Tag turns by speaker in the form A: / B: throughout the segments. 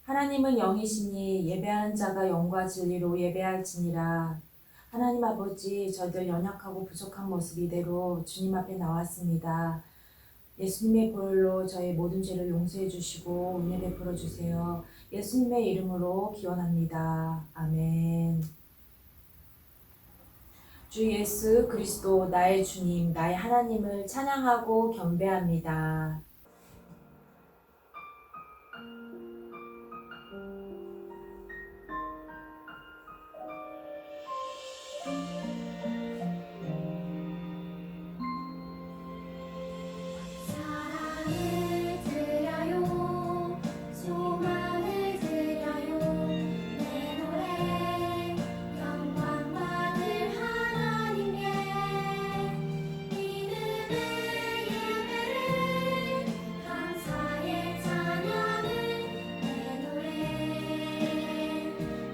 A: 하나님은 영이시니 예배하는 자가 영과 진리로 예배할지니라. 하나님 아버지, 저희들 연약하고 부족한 모습 이대로 주님 앞에 나왔습니다. 예수님의 보혈로 저희 모든 죄를 용서해 주시고 은혜 베풀어 주세요. 예수님의 이름으로 기원합니다. 아멘. 주 예수 그리스도 나의 주님, 나의 하나님을 찬양하고 경배합니다.
B: 사랑을 드려요 소망을 드려요 내 노래 영광 받을 하나님께 믿음의 예배를 감사의 찬양을 내 노래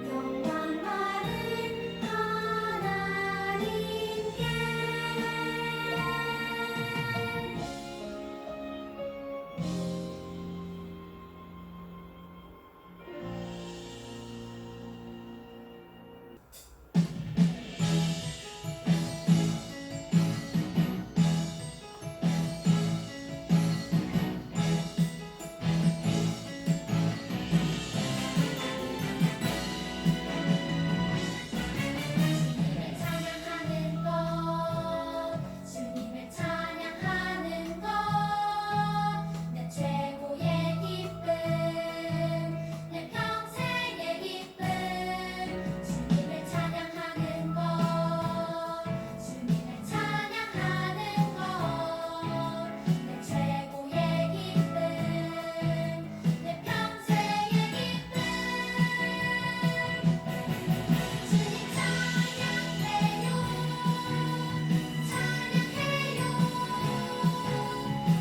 B: 영광 받을 하나님께 주님을 찬양하는 것 내 최고의 기쁨 내 평생의 기쁨 주님을 찬양하는 것 주님을 찬양하는 것 내 최고의 기쁨 내 평생의 기쁨 주님 찬양해요 찬양해요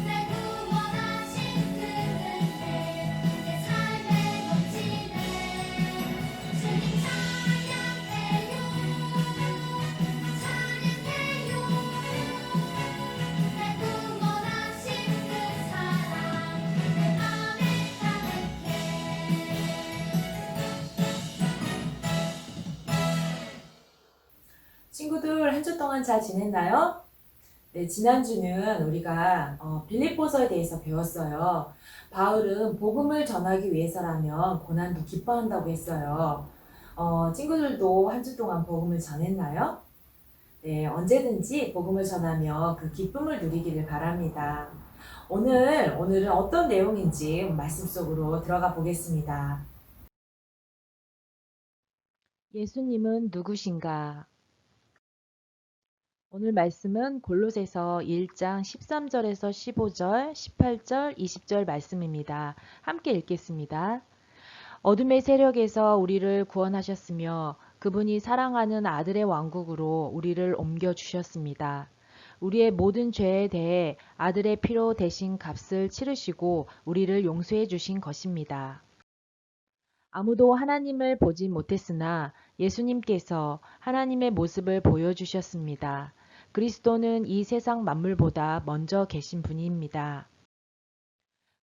B: 날 구원하신 그 은혜 내 삶에 넘치네 주님 찬양해요 찬양해요 날 구원하신 그 사랑 내 맘에 가득해
A: 친구들 한 주 동안 잘 지냈나요? 네, 지난주는 우리가 빌립보서에 대해서 배웠어요. 바울은 복음을 전하기 위해서라면 고난도 기뻐한다고 했어요. 친구들도 한 주 동안 복음을 전했나요? 네, 언제든지 복음을 전하며 그 기쁨을 누리기를 바랍니다. 오늘은 어떤 내용인지 말씀 속으로 들어가 보겠습니다.
C: 예수님은 누구신가? 오늘 말씀은 골로새서 1장 13절에서 15절, 18절, 20절 말씀입니다. 함께 읽겠습니다. 어둠의 세력에서 우리를 구원하셨으며 그분이 사랑하는 아들의 왕국으로 우리를 옮겨주셨습니다. 우리의 모든 죄에 대해 아들의 피로 대신 값을 치르시고 우리를 용서해 주신 것입니다. 아무도 하나님을 보지 못했으나 예수님께서 하나님의 모습을 보여주셨습니다. 그리스도는 이 세상 만물보다 먼저 계신 분입니다.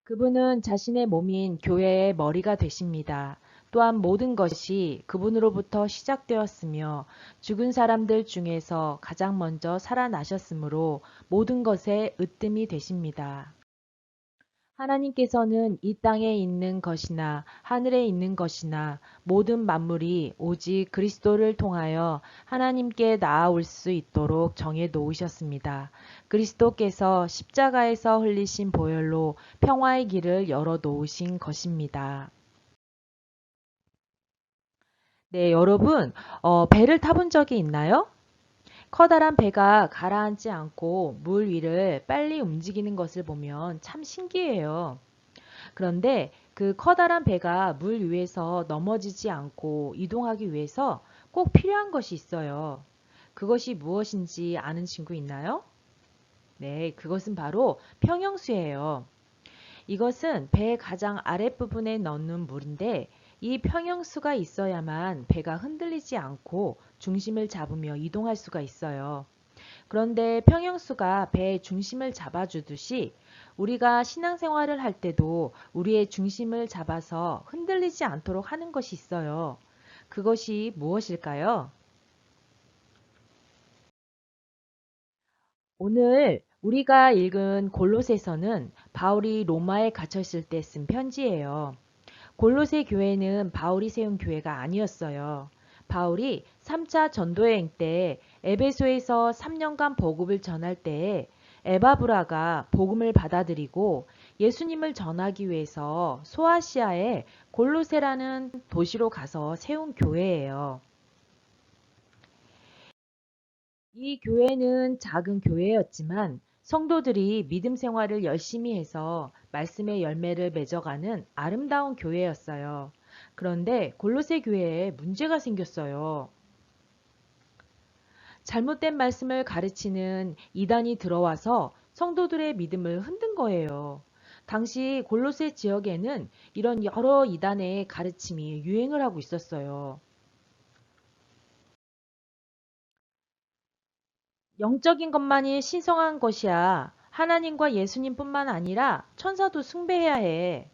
C: 그분은 자신의 몸인 교회의 머리가 되십니다. 또한 모든 것이 그분으로부터 시작되었으며 죽은 사람들 중에서 가장 먼저 살아나셨으므로 모든 것의 으뜸이 되십니다. 하나님께서는 이 땅에 있는 것이나 하늘에 있는 것이나 모든 만물이 오직 그리스도를 통하여 하나님께 나아올 수 있도록 정해 놓으셨습니다. 그리스도께서 십자가에서 흘리신 보혈로 평화의 길을 열어 놓으신 것입니다. 네, 여러분, 배를 타본 적이 있나요? 커다란 배가 가라앉지 않고 물 위를 빨리 움직이는 것을 보면 참 신기해요. 그런데 그 커다란 배가 물 위에서 넘어지지 않고 이동하기 위해서 꼭 필요한 것이 있어요. 그것이 무엇인지 아는 친구 있나요? 네, 그것은 바로 평형수예요. 이것은 배의 가장 아랫부분에 넣는 물인데 이 평형수가 있어야만 배가 흔들리지 않고 중심을 잡으며 이동할 수가 있어요. 그런데 평형수가 배의 중심을 잡아주듯이 우리가 신앙생활을 할 때도 우리의 중심을 잡아서 흔들리지 않도록 하는 것이 있어요. 그것이 무엇일까요? 오늘 우리가 읽은 골로새서는 바울이 로마에 갇혔을 때 쓴 편지예요. 골로새 교회는 바울이 세운 교회가 아니었어요. 바울이 3차 전도여행 때 에베소에서 3년간 복음을 전할 때에 에바브라가 복음을 받아들이고 예수님을 전하기 위해서 소아시아의 골로새라는 도시로 가서 세운 교회예요. 이 교회는 작은 교회였지만 성도들이 믿음 생활을 열심히 해서 말씀의 열매를 맺어가는 아름다운 교회였어요. 그런데 골로새 교회에 문제가 생겼어요. 잘못된 말씀을 가르치는 이단이 들어와서 성도들의 믿음을 흔든 거예요. 당시 골로새 지역에는 이런 여러 이단의 가르침이 유행을 하고 있었어요. 영적인 것만이 신성한 것이야. 하나님과 예수님뿐만 아니라 천사도 숭배해야 해.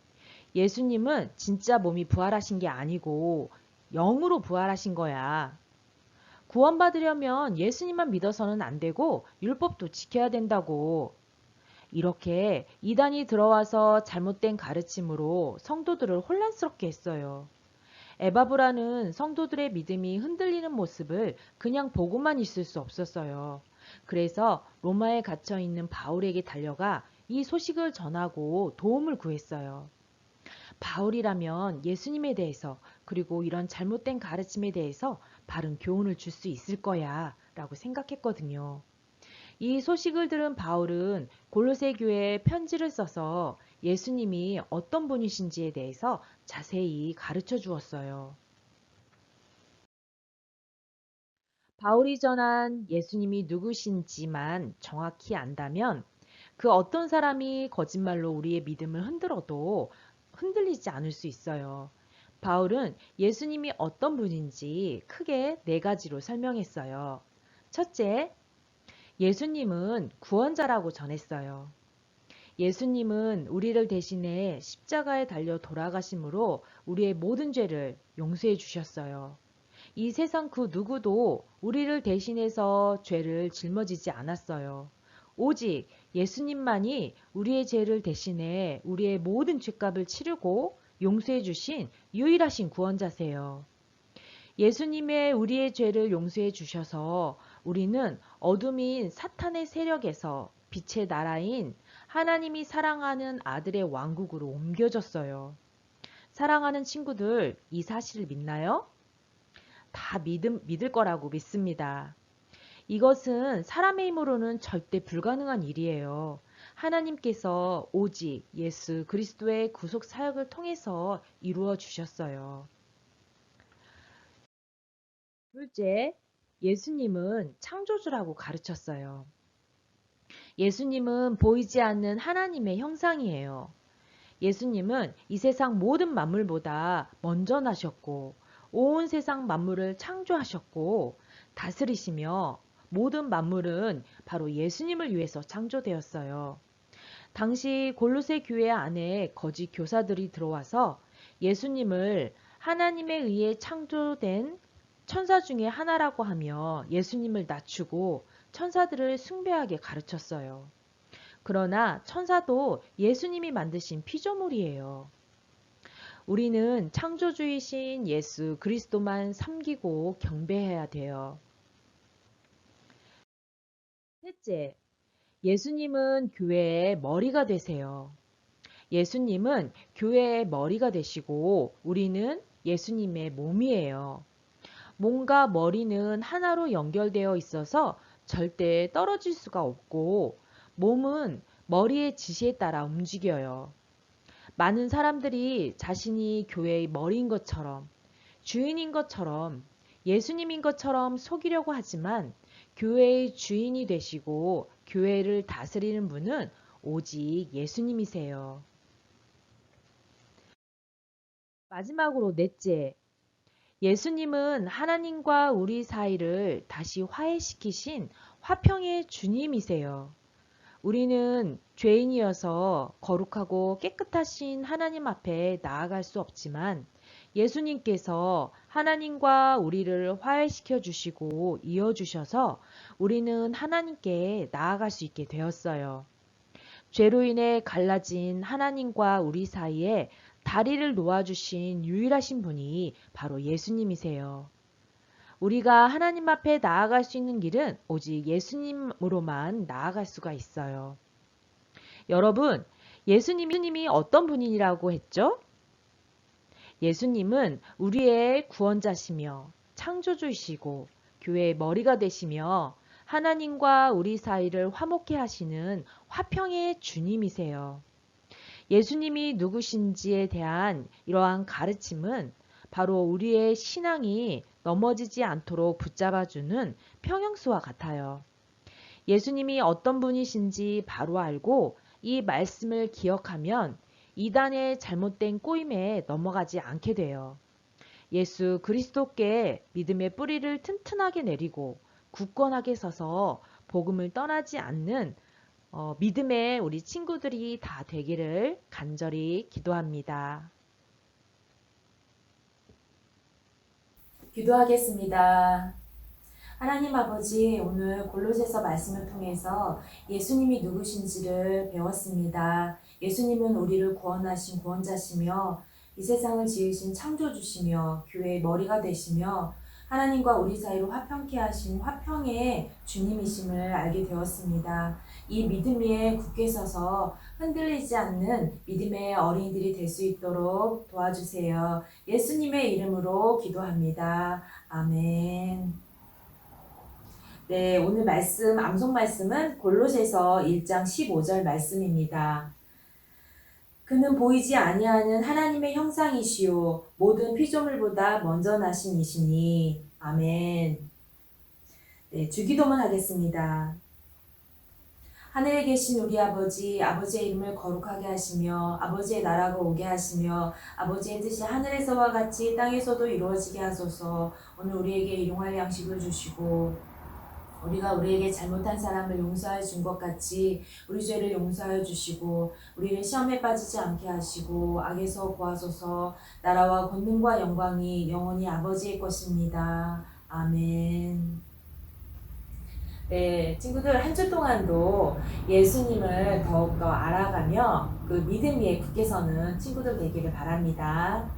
C: 예수님은 진짜 몸이 부활하신 게 아니고 영으로 부활하신 거야. 구원받으려면 예수님만 믿어서는 안 되고 율법도 지켜야 된다고. 이렇게 이단이 들어와서 잘못된 가르침으로 성도들을 혼란스럽게 했어요. 에바브라는 성도들의 믿음이 흔들리는 모습을 그냥 보고만 있을 수 없었어요. 그래서 로마에 갇혀 있는 바울에게 달려가 이 소식을 전하고 도움을 구했어요. 바울이라면 예수님에 대해서 그리고 이런 잘못된 가르침에 대해서 바른 교훈을 줄 수 있을 거야 라고 생각했거든요. 이 소식을 들은 바울은 골로새 교회에 편지를 써서 예수님이 어떤 분이신지에 대해서 자세히 가르쳐 주었어요. 바울이 전한 예수님이 누구신지만 정확히 안다면 그 어떤 사람이 거짓말로 우리의 믿음을 흔들어도 흔들리지 않을 수 있어요. 바울은 예수님이 어떤 분인지 크게 네 가지로 설명했어요. 첫째, 예수님은 구원자라고 전했어요. 예수님은 우리를 대신해 십자가에 달려 돌아가심으로 우리의 모든 죄를 용서해 주셨어요. 이 세상 그 누구도 우리를 대신해서 죄를 짊어지지 않았어요. 오직 예수님만이 우리의 죄를 대신해 우리의 모든 죄값을 치르고 용서해 주신 유일하신 구원자세요. 예수님의 우리의 죄를 용서해 주셔서 우리는 어둠인 사탄의 세력에서 빛의 나라인 하나님이 사랑하는 아들의 왕국으로 옮겨졌어요. 사랑하는 친구들, 이 사실을 믿나요? 다 믿을 거라고 믿습니다. 이것은 사람의 힘으로는 절대 불가능한 일이에요. 하나님께서 오직 예수 그리스도의 구속 사역을 통해서 이루어 주셨어요. 둘째, 예수님은 창조주라고 가르쳤어요. 예수님은 보이지 않는 하나님의 형상이에요. 예수님은 이 세상 모든 만물보다 먼저 나셨고 온 세상 만물을 창조하셨고 다스리시며 모든 만물은 바로 예수님을 위해서 창조되었어요. 당시 골로새 교회 안에 거짓 교사들이 들어와서 예수님을 하나님에 의해 창조된 천사 중에 하나라고 하며 예수님을 낮추고 천사들을 숭배하게 가르쳤어요. 그러나 천사도 예수님이 만드신 피조물이에요. 우리는 창조주이신 예수 그리스도만 섬기고 경배해야 돼요. 셋째, 예수님은 교회의 머리가 되세요. 예수님은 교회의 머리가 되시고 우리는 예수님의 몸이에요. 몸과 머리는 하나로 연결되어 있어서 절대 떨어질 수가 없고 몸은 머리의 지시에 따라 움직여요. 많은 사람들이 자신이 교회의 머리인 것처럼 주인인 것처럼 예수님인 것처럼 속이려고 하지만 교회의 주인이 되시고 교회를 다스리는 분은 오직 예수님이세요. 마지막으로 넷째, 예수님은 하나님과 우리 사이를 다시 화해시키신 화평의 주님이세요. 우리는 죄인이어서 거룩하고 깨끗하신 하나님 앞에 나아갈 수 없지만 예수님께서 하나님과 우리를 화해시켜 주시고 이어 주셔서 우리는 하나님께 나아갈 수 있게 되었어요. 죄로 인해 갈라진 하나님과 우리 사이에 다리를 놓아주신 유일하신 분이 바로 예수님이세요. 우리가 하나님 앞에 나아갈 수 있는 길은 오직 예수님으로만 나아갈 수가 있어요. 여러분, 예수님이 어떤 분이라고 했죠? 예수님은 우리의 구원자시며 창조주이시고 교회의 머리가 되시며 하나님과 우리 사이를 화목케 하시는 화평의 주님이세요. 예수님이 누구신지에 대한 이러한 가르침은 바로 우리의 신앙이 넘어지지 않도록 붙잡아주는 평형수와 같아요. 예수님이 어떤 분이신지 바로 알고 이 말씀을 기억하면 이단의 잘못된 꼬임에 넘어가지 않게 돼요. 예수 그리스도께 믿음의 뿌리를 튼튼하게 내리고 굳건하게 서서 복음을 떠나지 않는 믿음의 우리 친구들이 다 되기를 간절히 기도합니다.
A: 기도하겠습니다. 하나님 아버지, 오늘 골로새서 말씀을 통해서 예수님이 누구신지를 배웠습니다. 예수님은 우리를 구원하신 구원자시며 이 세상을 지으신 창조주시며 교회의 머리가 되시며 하나님과 우리 사이를 화평케 하신 화평의 주님이심을 알게 되었습니다. 이 믿음 위에 굳게 서서 흔들리지 않는 믿음의 어린이들이 될 수 있도록 도와주세요. 예수님의 이름으로 기도합니다. 아멘. 네, 오늘 말씀, 암송 말씀은 골로새서 1장 15절 말씀입니다. 그는 보이지 아니하는 하나님의 형상이시요 모든 피조물보다 먼저 나신 이시니. 아멘. 네, 주기도문 하겠습니다. 하늘에 계신 우리 아버지, 아버지의 이름을 거룩하게 하시며 아버지의 나라가 오게 하시며 아버지의 뜻이 하늘에서와 같이 땅에서도 이루어지게 하소서. 오늘 우리에게 일용할 양식을 주시고 우리가 우리에게 잘못한 사람을 용서해 준 것 같이 우리 죄를 용서해 주시고 우리를 시험에 빠지지 않게 하시고 악에서 구하소서. 나라와 권능과 영광이 영원히 아버지의 것입니다. 아멘. 네, 친구들 한 주 동안도 예수님을 더욱더 알아가며 그 믿음 위에 굳게 서는 친구들 되기를 바랍니다.